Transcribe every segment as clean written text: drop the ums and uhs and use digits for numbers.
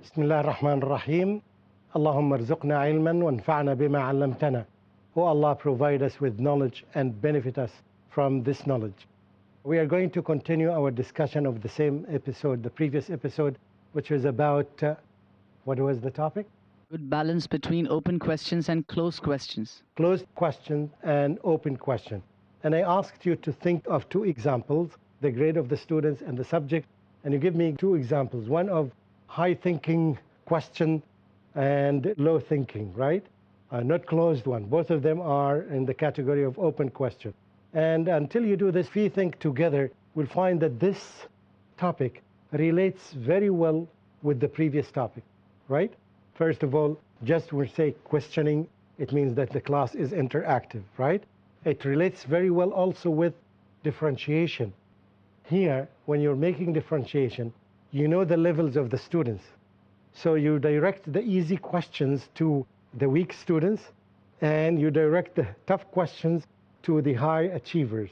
بسم الله الرحمن الرحيم. اللهم ارزقنا علما وانفعنا بما علمتنا. O Allah, provide us with knowledge and benefit us from this knowledge. We are going to continue our discussion of the same episode, the previous episode, which was about, what was the topic? Good balance between open questions and closed questions. Closed question and open question. And I asked you to think of two examples, the grade of the students and the subject, and you give me two examples, one of high thinking question and low thinking, right? Not closed one. Both of them are in the category of open question. And until you do this, we think together, we'll find that this topic relates very well with the previous topic, right? First of all, just when we say questioning, it means that the class is interactive, right? It relates very well also with differentiation. Here, when you're making differentiation, you know the levels of the students. So you direct the easy questions to the weak students, and you direct the tough questions to the high achievers.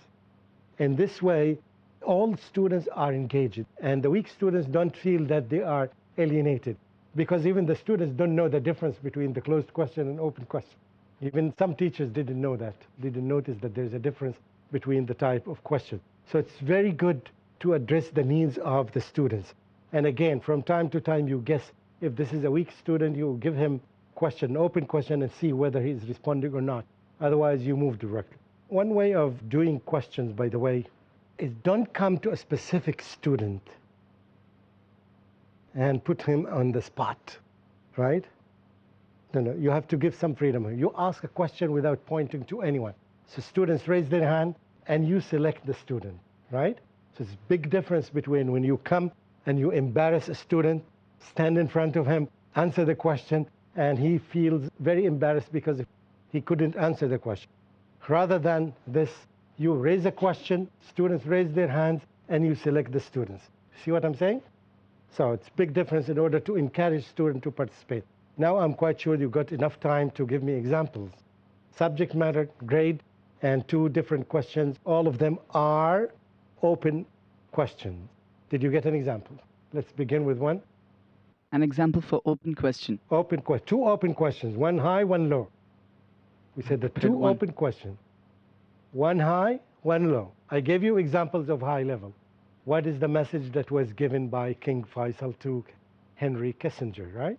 In this way, all students are engaged, and the weak students don't feel that they are alienated, because even the students don't know the difference between the closed question and open question. Even some teachers didn't know that. They didn't notice that there's a difference between the type of question. So it's very good to address the needs of the students. And again, from time to time, you guess if this is a weak student, you give him question, open question, and see whether he's responding or not. Otherwise, you move directly. One way of doing questions, by the way, is don't come to a specific student and put him on the spot, right? No, you have to give some freedom. You ask a question without pointing to anyone. So students raise their hand and you select the student, right? So it's a big difference between when you come and you embarrass a student, stand in front of him, answer the question, and he feels very embarrassed because he couldn't answer the question. Rather than this, you raise a question, students raise their hands, and you select the students. See what I'm saying? So it's a big difference in order to encourage students to participate. Now I'm quite sure you got enough time to give me examples. Subject matter, grade, and two different questions. All of them are open questions. Did you get an example? Let's begin with one. An example for open question. Open question. Two open questions, one high, one low. We said the two open questions. One high, one low. I gave you examples of high level. What is the message that was given by King Faisal to Henry Kissinger, right?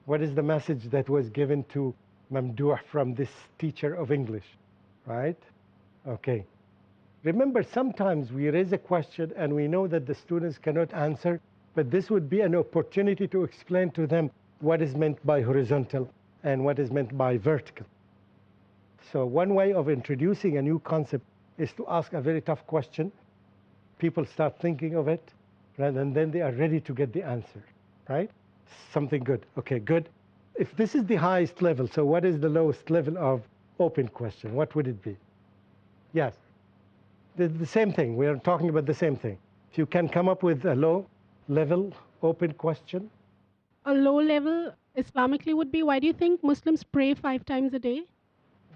What is the message that was given to Mamdooh from this teacher of English, right? Okay. Remember, sometimes we raise a question and we know that the students cannot answer, but this would be an opportunity to explain to them what is meant by horizontal and what is meant by vertical. So one way of introducing a new concept is to ask a very tough question. People start thinking of it, right? And then they are ready to get the answer, right? Something good. Okay, good. If this is the highest level, so what is the lowest level of open question? What would it be? Yes. The same thing. We are talking about the same thing. If you can come up with a low level open question. A low level Islamically would be, why do you think Muslims pray 5 times a day?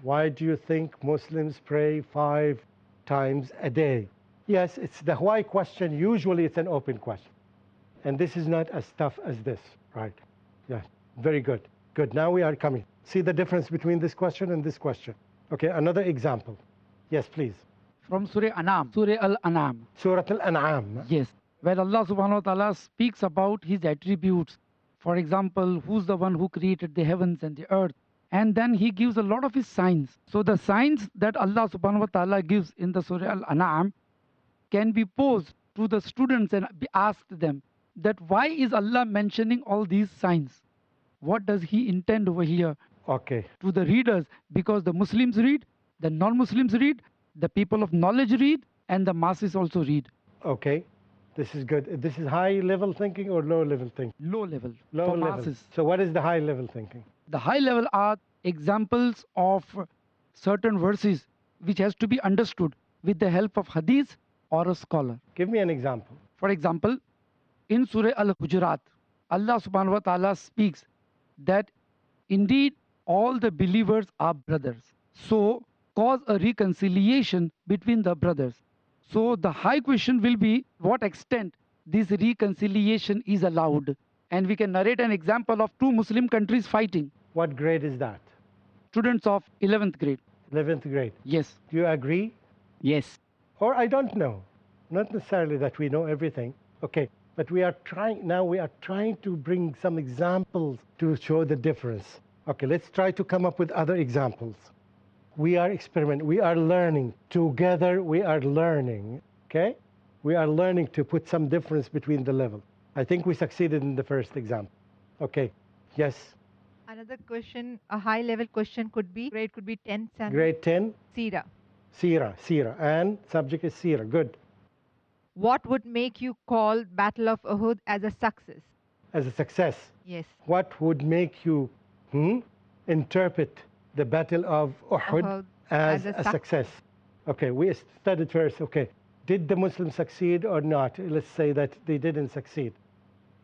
Why do you think Muslims pray 5 times a day? Yes, it's the why question. Usually it's an open question. And this is not as tough as this, right? Yeah, very good. Good, now we are coming. See the difference between this question and this question. Okay, another example. Yes, please. From Surah An'am, Surah Al-An'am. Surah Al-An'am. Yes, where Allah subhanahu wa ta'ala speaks about his attributes. For example, who's the one who created the heavens and the earth? And then he gives a lot of his signs. So the signs that Allah subhanahu wa ta'ala gives in the Surah Al-An'am can be posed to the students and be asked them that why is Allah mentioning all these signs? What does he intend over here? Okay. To the readers, because the Muslims read, the non-Muslims read, the people of knowledge read, and the masses also read. Okay, this is good. This is high level thinking or low level thinking? Low level. Low for level. Masses. So what is the high level thinking? The high level are examples of certain verses which has to be understood with the help of hadith or a scholar. Give me an example. For example, in Surah Al-Hujurat, Allah subhanahu wa ta'ala speaks that indeed all the believers are brothers. So cause a reconciliation between the brothers. So the high question will be what extent this reconciliation is allowed and we can narrate an example of two Muslim countries fighting. What grade is that? Students of 11th grade. 11th grade. Yes. Do you agree? Yes. Or I don't know. Not necessarily that we know everything. Okay. But we are trying to bring some examples to show the difference. Okay, let's try to come up with other examples. We are experimenting. We are learning. Together we are learning. Okay? We are learning to put some difference between the level. I think we succeeded in the first example. Okay. Yes. Another question, a high-level question could be, grade could be 10th standard. Grade 10. Sira. Sira. And subject is Sira. Good. What would make you call Battle of Uhud as a success? As a success. Yes. What would make you interpret the Battle of Uhud as a success? Okay, we studied first. Okay, did the Muslims succeed or not? Let's say that they didn't succeed.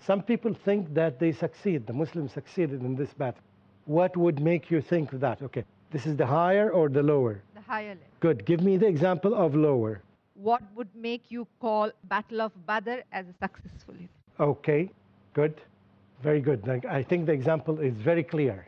Some people think that they succeed. The Muslims succeeded in this battle. What would make you think that? Okay, this is the higher or the lower? The higher level. Good. Give me the example of lower. What would make you call Battle of Badr as a successful event? Okay, good. Very good. I think the example is very clear.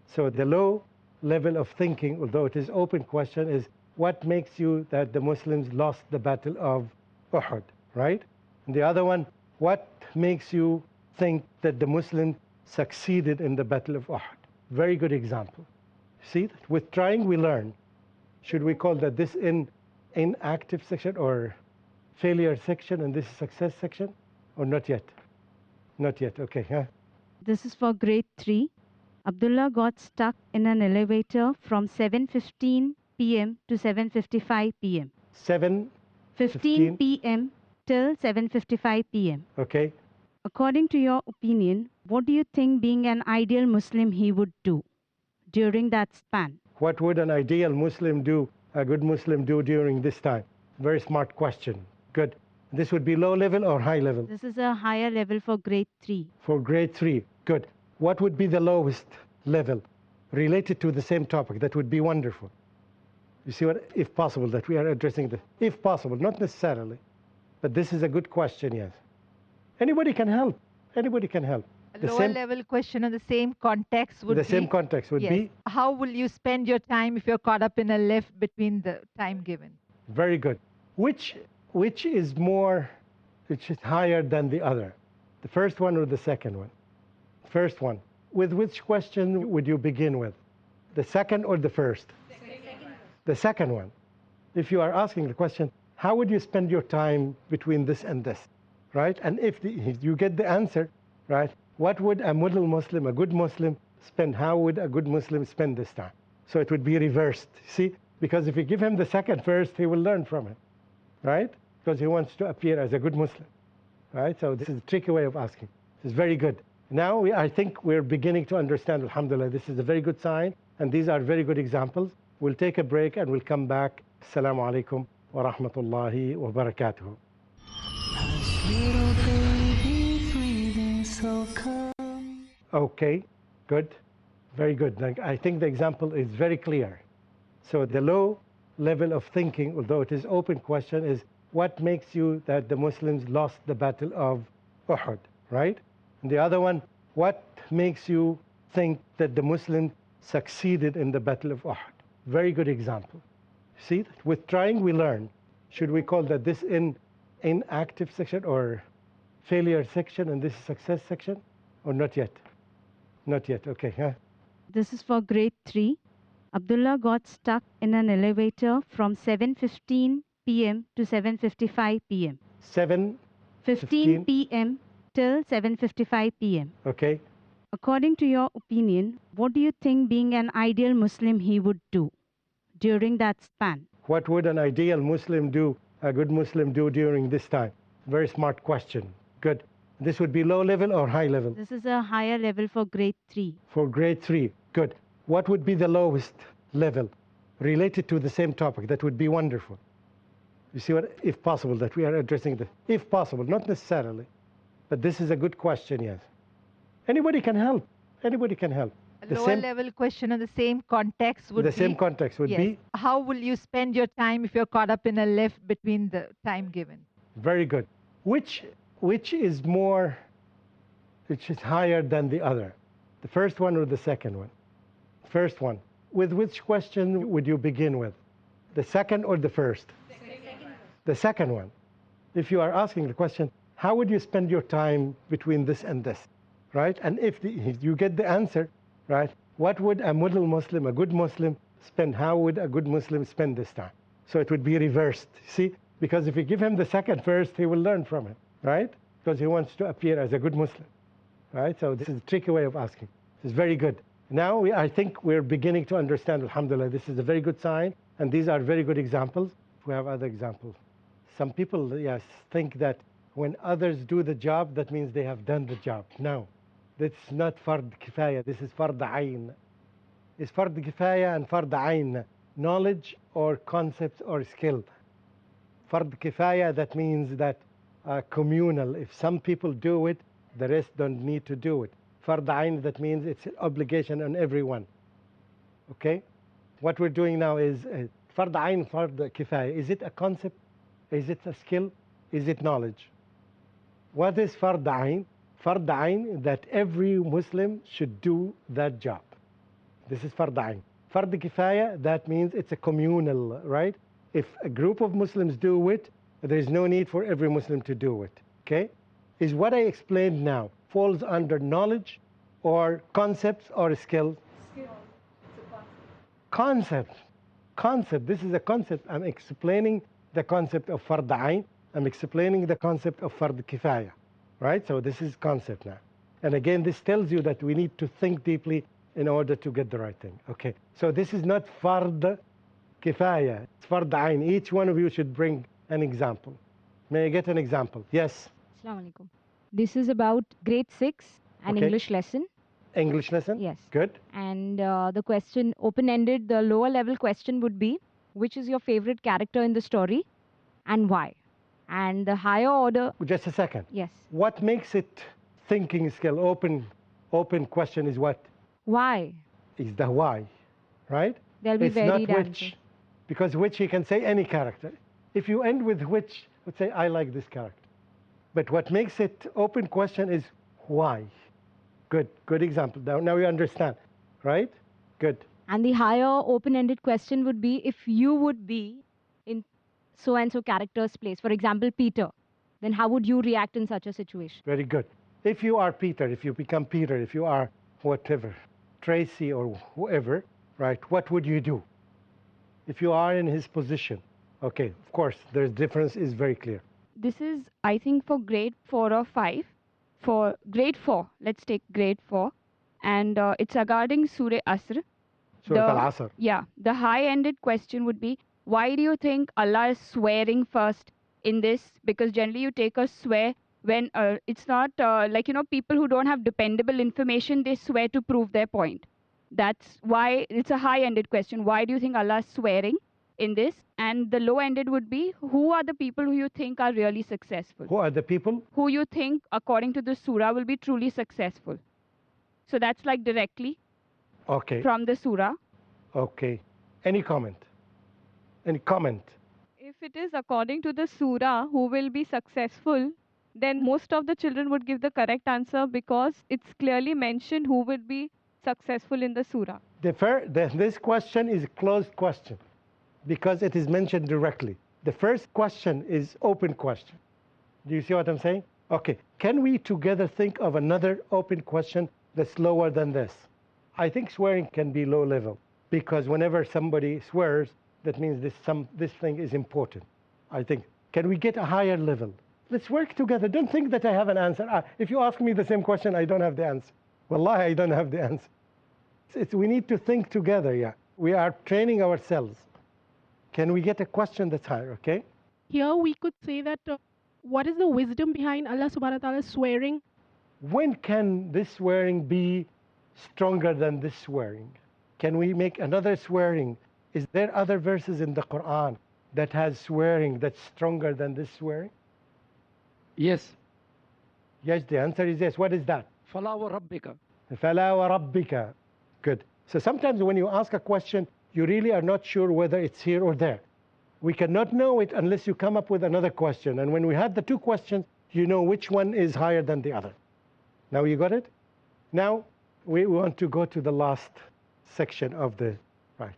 So the low level of thinking, although it is open question, is what makes you that the Muslims lost the Battle of Uhud, right? And the other one, what makes you think that the Muslims succeeded in the Battle of Uhud? Very good example. See, with trying we learn. Should we call that this inactive section or failure section and this is success section, or not yet? Not yet. Okay. Huh? This is for grade 3. Abdullah got stuck in an elevator from 7:15 p.m. to 7:55 p.m. 7:15 p.m. till 7:55 p.m. Okay. According to your opinion, what do you think being an ideal Muslim he would do during that span? What would an ideal Muslim do, a good Muslim do during this time? Very smart question. Good. This would be low level or high level? This is a higher level for grade 3. For grade 3. Good. What would be the lowest level related to the same topic? That would be wonderful. You see what, if possible, that we are addressing this. If possible, not necessarily. But this is a good question, yes. Anybody can help. Anybody can help. A lower level question on the same context would be... The same context would be... How will you spend your time if you're caught up in a lift between the time given? Very good. Which is higher than the other? The first one or the second one? First one. With which question would you begin with? The second or the first? The second one. If you are asking the question, how would you spend your time between this and this? Right? And if you get the answer, right? What would a model Muslim, a good Muslim, spend? How would a good Muslim spend this time? So it would be reversed. See? Because if you give him the second first, he will learn from it. Right? Because he wants to appear as a good Muslim. Right? So this is a tricky way of asking. This is very good. Now I think we're beginning to understand, alhamdulillah, this is a very good sign, and these are very good examples. We'll take a break and we'll come back. Assalamu alaikum wa rahmatullahi wa barakatuhu. Okay, good, very good. I think the example is very clear. So the low level of thinking, although it is open question, is what makes you that the Muslims lost the Battle of Uhud, right? And the other one, what makes you think that the Muslims succeeded in the Battle of Uhud? Very good example. See, with trying we learn. Should we call that this inactive section or failure section and this is success section, or not yet? Not yet. Okay. Huh? This is for grade 3. Abdullah got stuck in an elevator from 7:15 p.m. to 7:55 p.m. 7:15 p.m. till 7:55 p.m. Okay. According to your opinion, what do you think being an ideal Muslim he would do during that span? What would an ideal Muslim do, a good Muslim do during this time? Very smart question. Good. This would be low level or high level? This is a higher level for grade 3. For grade 3. Good. What would be the lowest level related to the same topic? That would be wonderful. You see what, if possible, that we are addressing this. If possible, not necessarily. But this is a good question, yes. Anybody can help. Anybody can help. A lower level question on the same context would be... The same context would be... How will you spend your time if you're caught up in a lift between the time given? Very good. Which is which is higher than the other? The first one or the second one? First one. With which question would you begin with? The second or the first? The second one. If you are asking the question, how would you spend your time between this and this, right? And if you get the answer, right, what would a model Muslim, a good Muslim, spend? How would a good Muslim spend this time? So it would be reversed, see? Because if you give him the second first, he will learn from it, right? Because he wants to appear as a good Muslim, right? So this is a tricky way of asking. This is very good. Now I think we're beginning to understand, alhamdulillah, this is a very good sign, and these are very good examples. We have other examples. Some people, yes, think that when others do the job, that means they have done the job. No, that's not fard kifaya, this is fard ayn. It's fard kifaya and fard ayn, knowledge or concepts or skill. Fard kifaya, that means that communal. If some people do it, the rest don't need to do it. Fard ayn, that means it's an obligation on everyone. Okay? What we're doing now is fard ayn, fard kifaya. Is it a concept? Is it a skill? Is it knowledge? What is fard ayn? Fard ayn, that every Muslim should do that job. This is fard ayn. Fard kifaya, that means it's a communal, right? If a group of Muslims do it, there is no need for every Muslim to do it, okay? Is what I explained now falls under knowledge or concepts or skill? Skill. It's a concept. Concept. This is a concept. I'm explaining the concept of fard ayn. I'm explaining the concept of fard kifaya, right? So this is concept now. And again, this tells you that we need to think deeply in order to get the right thing. Okay, so this is not fard kifaya, it's fard ayn. Each one of you should bring an example. May I get an example? Yes. Assalamu alaikum. This is about grade 6, an Okay. English lesson. English lesson? Yes. Good. And the question, open-ended, the lower level question would be, which is your favorite character in the story and why? And the higher order... Just a second. Yes. What makes it thinking skill? Open question is what? Why? Is the why, right? There'll be It's not varied which. answers. Because which, he can say any character. If you end with which, let's say, I like this character. But what makes it open question is why. Good example. Now you understand, right? Good. And the higher open-ended question would be, if you would be in so-and-so character's place, for example, Peter, then how would you react in such a situation? Very good. If you are Peter, if you become Peter, if you are whatever, Tracy or whoever, right, what would you do? If you are in his position, okay, of course, the difference is very clear. This is, I think, for grade 4 or 5. For grade 4, let's take grade 4. And it's regarding Surah Asr. Surah Al-Asr. Yeah, the high-ended question would be, why do you think Allah is swearing first in this? Because generally you take a swear when it's not like, people who don't have dependable information, they swear to prove their point. That's why it's a high-ended question. Why do you think Allah is swearing in this? And the low-ended would be, who are the people who you think are really successful? Who are the people? Who you think, according to the surah, will be truly successful. So that's like directly from the surah. Okay. Any comment? Any comment? If it is according to the surah who will be successful, then most of the children would give the correct answer because it's clearly mentioned who will be successful in the surah. This question is a closed question because it is mentioned directly. The first question is open question. Do you see what I'm saying? Okay. Can we together think of another open question that's lower than this? I think swearing can be low level because whenever somebody swears, that means this thing is important. I think, can we get a higher level? Let's work together. Don't think that I have an answer. If you ask me the same question, I don't have the answer. Wallahi, I don't have the answer. We need to think together, yeah. We are training ourselves. Can we get a question that's higher, okay? Here we could say that what is the wisdom behind Allah subhanahu wa ta'ala swearing? When can this swearing be stronger than this swearing? Can we make another swearing? Is there other verses in the Quran that has swearing that's stronger than this swearing? Yes. Yes, the answer is yes. What is that? Fala wa rabbika. Fala wa rabbika. Good. So sometimes when you ask a question, you really are not sure whether it's here or there. We cannot know it unless you come up with another question. And when we had the two questions, you know which one is higher than the other. Now you got it? Now we want to go to the last section of the, right.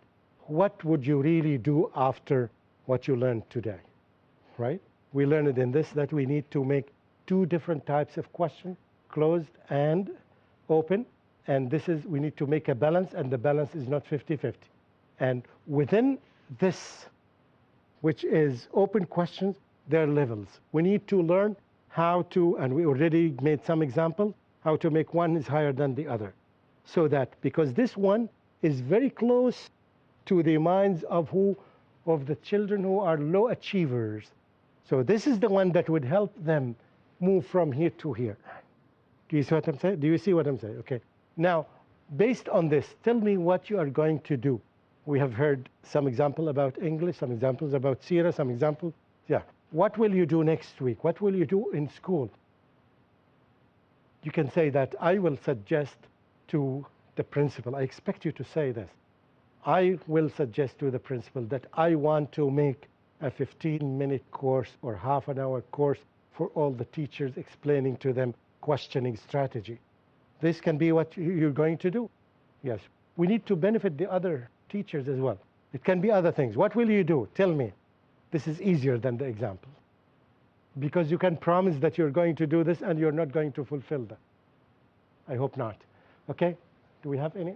What would you really do after what you learned today, right? We learned in this that we need to make two different types of questions, closed and open. And this is, we need to make a balance, and the balance is not 50-50. And within this, which is open questions, there are levels. We need to learn how to, and we already made some examples, how to make one is higher than the other. So that, because this one is very close to the minds of the children who are low achievers. So this is the one that would help them move from here to here. Do you see what I'm saying? Do you see what I'm saying? Okay. Now, based on this, tell me what you are going to do. We have heard some example about English, some examples about Sira, some examples. Yeah. What will you do next week? What will you do in school? You can say that I will suggest to the principal. I expect you to say this. I will suggest to the principal that I want to make a 15-minute course or half an hour course for all the teachers, explaining to them questioning strategy. This can be what you're going to do. Yes. We need to benefit the other teachers as well. It can be other things. What will you do? Tell me. This is easier than the example, because you can promise that you're going to do this and you're not going to fulfill that. I hope not. Okay? Do we have any?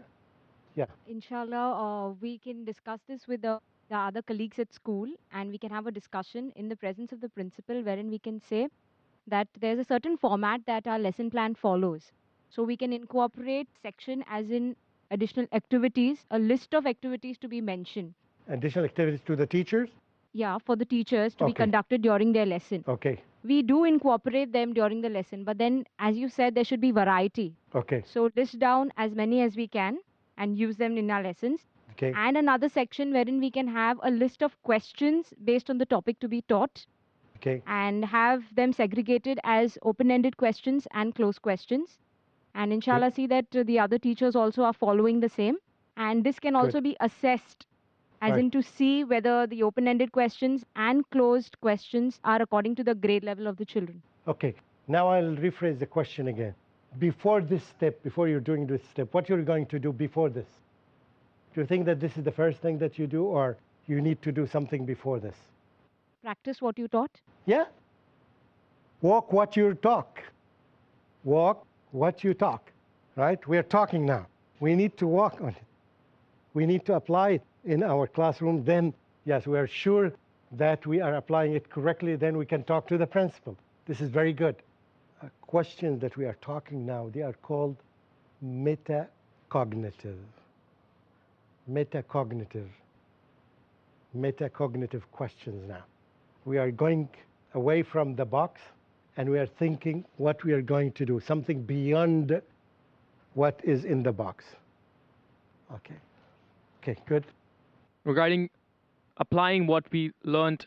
Yeah. Inshallah, we can discuss this with the other colleagues at school, and we can have a discussion in the presence of the principal, wherein we can say that there's a certain format that our lesson plan follows. So we can incorporate section as in additional activities, a list of activities to be mentioned. Additional activities to the teachers? Yeah, for the teachers to be Okay. conducted during their lesson. Okay. We do incorporate them during the lesson, but then, as you said, there should be variety. Okay. So list down as many as we can and use them in our lessons. Okay. And another section wherein we can have a list of questions based on the topic to be taught. Okay. And have them segregated as open-ended questions and closed questions. And inshallah, see that the other teachers also are following the same. And this can also be assessed, as in to see whether the open-ended questions and closed questions are according to the grade level of the children. Okay. Now I'll rephrase the question again. Before this step, before you're doing this step, what you're going to do before this? Do you think that this is the first thing that you do, or you need to do something before this? Practice what you taught? Yeah. Walk what you talk. Walk what you talk. Right? We're talking now. We need to walk on it. We need to apply it in our classroom. Then, yes, we are sure that we are applying it correctly. Then we can talk to the principal. This is very good. Questions that we are talking now, they are called metacognitive. Metacognitive questions now. We are going away from the box, and we are thinking what we are going to do, something beyond what is in the box. Okay. Okay, good. Regarding applying what we learned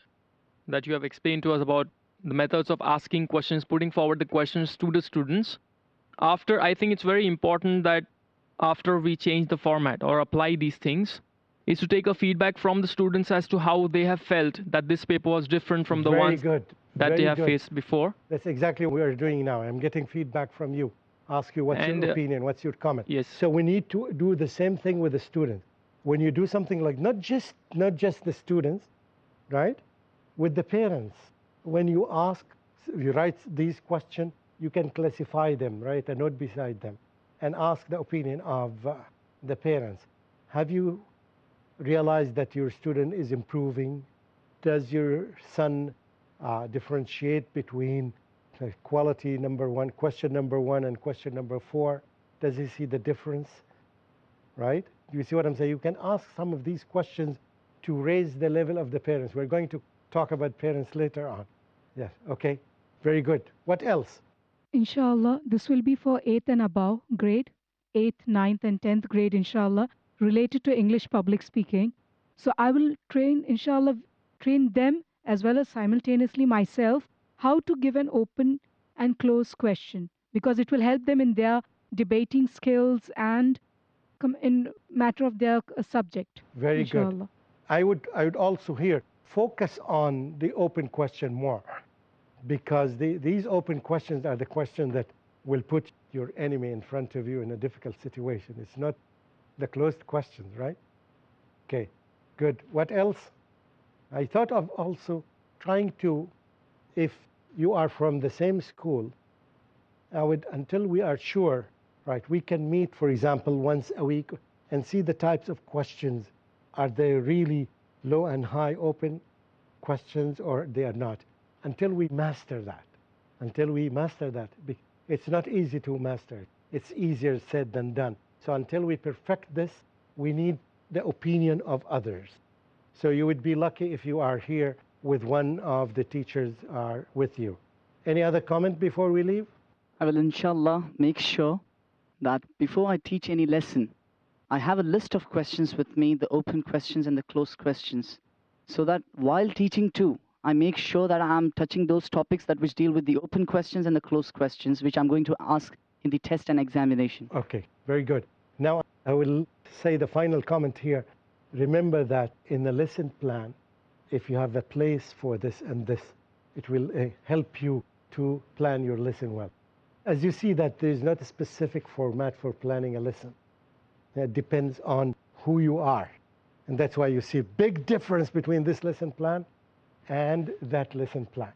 that you have explained to us about the methods of asking questions, putting forward the questions to the students, I think it's very important that after we change the format or apply these things, is to take a feedback from the students as to how they have felt that this paper was different from the ones that they have faced before. That's exactly what we are doing now. I'm getting feedback from you. Ask you what's your opinion, what's your comment. Yes. So we need to do the same thing with the students. When you do something like not just the students, right? With the parents. When you ask, you write these questions, you can classify them, write a note beside them, and ask the opinion of the parents. Have you realized that your student is improving? Does your son differentiate between quality number one, question number one, and question number 4? Does he see the difference? Right? Do you see what I'm saying? You can ask some of these questions to raise the level of the parents. We're going to talk about parents later on. Yes, okay. Very good. What else? Inshallah, this will be for 8th and above grade, 8th, 9th, and 10th grade, inshallah, related to English public speaking. So I will inshallah, train them as well as simultaneously myself how to give an open and closed question, because it will help them in their debating skills and in matter of their subject. Very inshallah. Good. I would also here focus on the open question more, because these open questions are the questions that will put your enemy in front of you in a difficult situation. It's not the closed questions, right? Okay, good. What else? I thought of also trying to, if you are from the same school, I would, until we are sure, right, we can meet, for example, once a week and see the types of questions. Are they really low and high open questions or they are not? Until we master that. Until we master that. It's not easy to master it. It's easier said than done. So until we perfect this, we need the opinion of others. So you would be lucky if you are here with one of the teachers are with you. Any other comment before we leave? I will inshallah make sure that before I teach any lesson, I have a list of questions with me, the open questions and the closed questions, so that while teaching too, I make sure that I'm touching those topics that which deal with the open questions and the closed questions, which I'm going to ask in the test and examination. Okay, very good. Now I will say the final comment here. Remember that in the lesson plan, if you have a place for this and this, it will help you to plan your lesson well. As you see that there is not a specific format for planning a lesson. It depends on who you are. And that's why you see a big difference between this lesson plan and that lesson plan,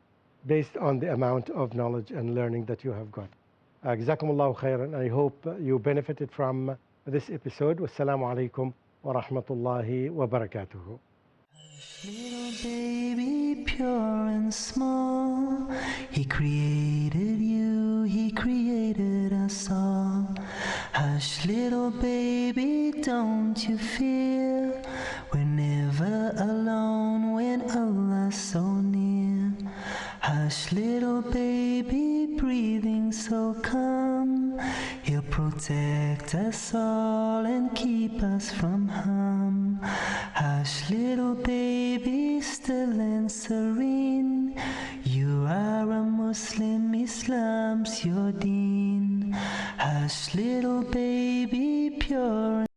based on the amount of knowledge and learning that you have got. Jazakumullahu khairan. I hope you benefited from this episode. Wassalamu alaikum wa rahmatullahi wa barakatuhu. Little baby, pure and small, He created you, He created us all. Hush, little baby, don't you fear, we're never alone when Allah's so near. Hush, little baby, breathing so calm, He'll protect us all and keep us from harm. Hush, little baby, still and serene, you are a Muslim, Islam's your deen. Hush, little baby, pure